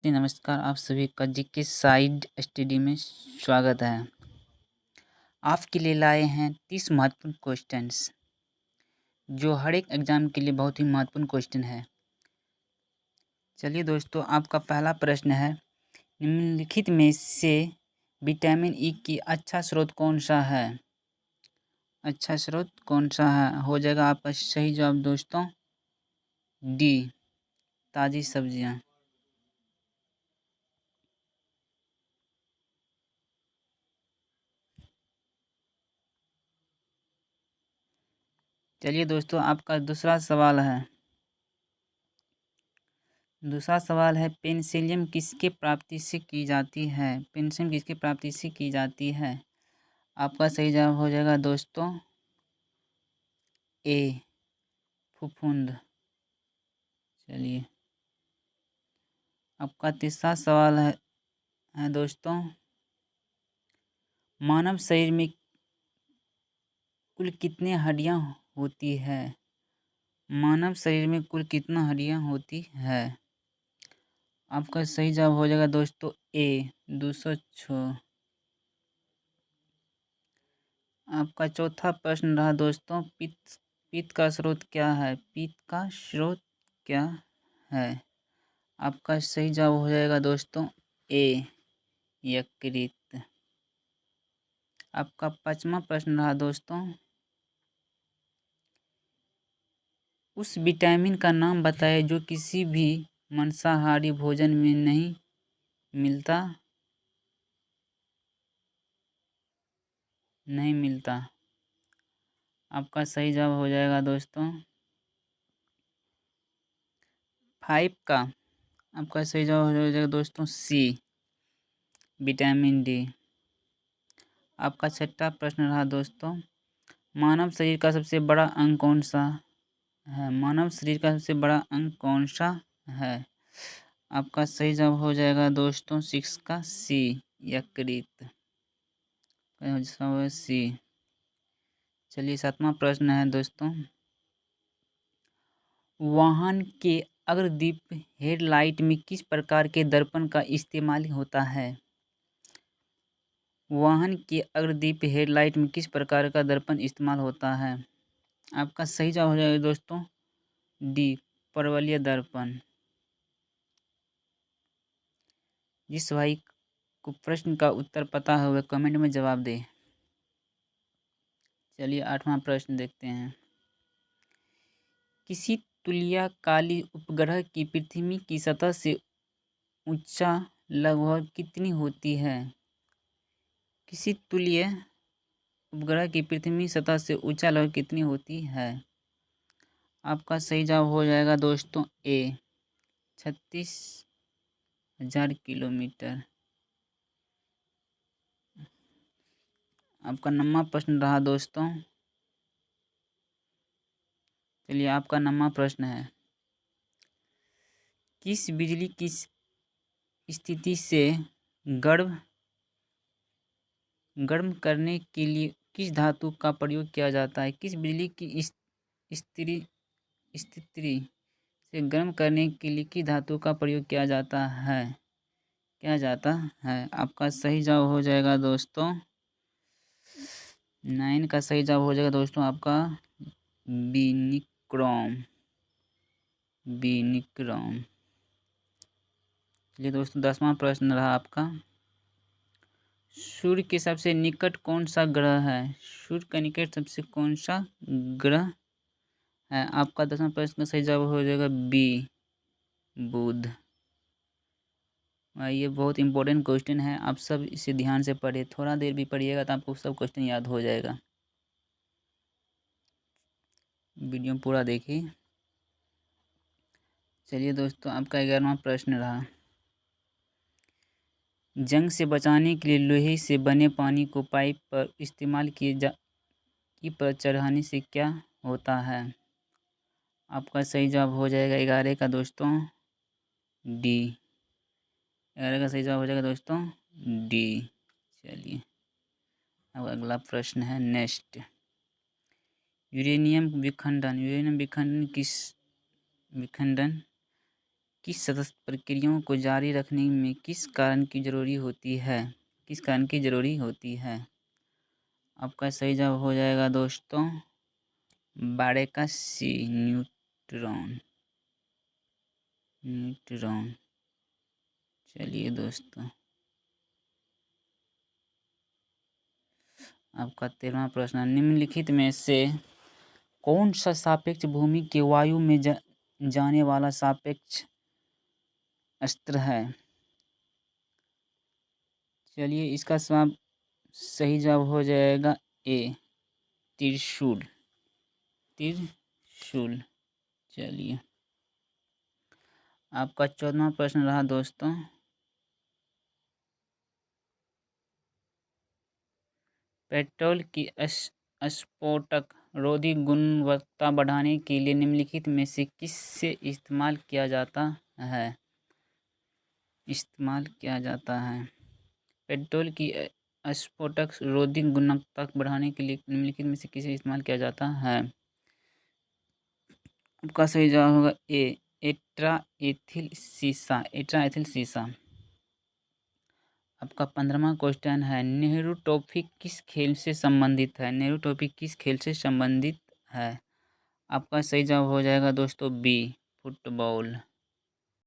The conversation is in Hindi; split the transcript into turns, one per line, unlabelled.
जी नमस्कार, आप सभी का जीके साइड स्टडी में स्वागत है। आपके लिए लाए हैं 30 महत्वपूर्ण क्वेश्चंस जो हर एक एग्जाम के लिए बहुत ही महत्वपूर्ण क्वेश्चन है। चलिए दोस्तों, आपका पहला प्रश्न है, निम्नलिखित में से विटामिन ई की अच्छा स्रोत कौन सा है? अच्छा स्रोत कौन सा है? हो जाएगा आपका सही जवाब दोस्तों डी, ताज़ी सब्जियां। चलिए दोस्तों, आपका दूसरा सवाल है। दूसरा सवाल है, पेनिसिलियम किसके प्राप्ति से की जाती है? पेनिसिलियम किसके प्राप्ति से की जाती है? आपका सही जवाब हो जाएगा दोस्तों ए, फफूंद। चलिए, आपका तीसरा सवाल है दोस्तों, मानव शरीर में कुल कितनी हड्डियां होती है? मानव शरीर में कुल कितना हड्डियां होती है? आपका सही जवाब हो जाएगा दोस्तों ए, 206। आपका चौथा प्रश्न रहा दोस्तों, पित्त पित्त का स्रोत क्या है? पित्त का स्रोत क्या है? आपका सही जवाब हो जाएगा दोस्तों ए, यकृत। आपका पांचवा प्रश्न रहा दोस्तों, उस विटामिन का नाम बताएं जो किसी भी मांसाहारी भोजन में नहीं मिलता। नहीं मिलता। आपका सही जवाब हो जाएगा दोस्तों 5 का। आपका सही जवाब हो जाएगा दोस्तों सी, विटामिन डी। आपका छठा प्रश्न रहा दोस्तों, मानव शरीर का सबसे बड़ा अंग कौन सा है? मानव शरीर का सबसे बड़ा अंग कौन सा है? आपका सही जवाब हो जाएगा दोस्तों 6 का सी, यकृत। सी। चलिए, सातवां प्रश्न है दोस्तों, वाहन के अग्रदीप हेडलाइट में किस प्रकार के दर्पण का इस्तेमाल होता है? वाहन के अग्रदीप हेडलाइट में किस प्रकार का दर्पण इस्तेमाल होता है? आपका सही जवाब हो जाएगा दोस्तों डी, परवलयिक दर्पण। जिस भाई को प्रश्न का उत्तर पता है वह कमेंट में जवाब दे। चलिए, आठवां प्रश्न देखते हैं, किसी तुल्यकालिक उपग्रह की पृथ्वी की सतह से ऊंचा लगभग कितनी होती है? किसी तुल्य उपग्रह की पृथ्वी सतह से ऊंचा लगभग कितनी होती है? आपका सही जवाब हो जाएगा दोस्तों ए, 36,000 किलोमीटर। आपका 9वां प्रश्न रहा दोस्तों। चलिए, आपका 9वां प्रश्न है, किस बिजली की स्थिति से गर्म करने के लिए किस धातु का प्रयोग किया जाता है? किस बिजली की स्थिति से गर्म करने के लिए किस धातु का प्रयोग किया जाता है? आपका सही जवाब हो जाएगा दोस्तों 9 का सही जवाब हो जाएगा दोस्तों आपका बी, निक्रोम। चलिए दोस्तों, 10वां प्रश्न रहा आपका, सूर्य के सबसे निकट कौन सा ग्रह है? सूर्य के निकट सबसे कौन सा ग्रह है? आपका 10वां प्रश्न का सही जवाब हो जाएगा बी, बुध। ये बहुत इंपॉर्टेंट क्वेश्चन है, आप सब इसे ध्यान से पढ़िए, थोड़ा देर भी पढ़िएगा तो आपको सब क्वेश्चन याद हो जाएगा। वीडियो पूरा देखिए। चलिए दोस्तों, आपका 11वां प्रश्न रहा, जंग से बचाने के लिए लोहे से बने पानी को पाइप पर इस्तेमाल की पर चढ़ाने से क्या होता है? आपका सही जवाब हो जाएगा 11 का दोस्तों डी, 11 का सही जवाब हो जाएगा दोस्तों डी। चलिए, अब अगला प्रश्न है नेक्स्ट, यूरेनियम विखंडन किस सतत प्रक्रियाओं को जारी रखने में किस कारण की जरूरी होती है? किस कारण की जरूरी होती है? आपका सही जवाब हो जाएगा दोस्तों बाड़े का सी, न्यूट्रॉन। न्यूट्रॉन। चलिए दोस्तों, आपका 13वां प्रश्न, निम्नलिखित में से कौन सा सापेक्ष भूमि के वायु में जाने वाला सापेक्ष अस्त्र है? चलिए, इसका सही जवाब हो जाएगा ए, त्रिशूल। त्रिशूल। चलिए, आपका 14वां प्रश्न रहा दोस्तों, पेट्रोल की अस्फोटक रोधी गुणवत्ता बढ़ाने के लिए निम्नलिखित में से किससे इस्तेमाल किया जाता है? इस्तेमाल किया जाता है पेट्रोल की अस्फोटक रोधी गुणवत्ता बढ़ाने के लिए निम्नलिखित में से किसे इस्तेमाल किया जाता है? आपका सही जवाब होगा ए, एट्रा एथिल सीसा। एट्रा एथिल सीसा। आपका 15वां क्वेश्चन है, नेहरू ट्रॉफी किस खेल से संबंधित है? नेहरू ट्रॉफी किस खेल से संबंधित है? आपका सही जवाब हो जाएगा दोस्तों बी, फुटबॉल।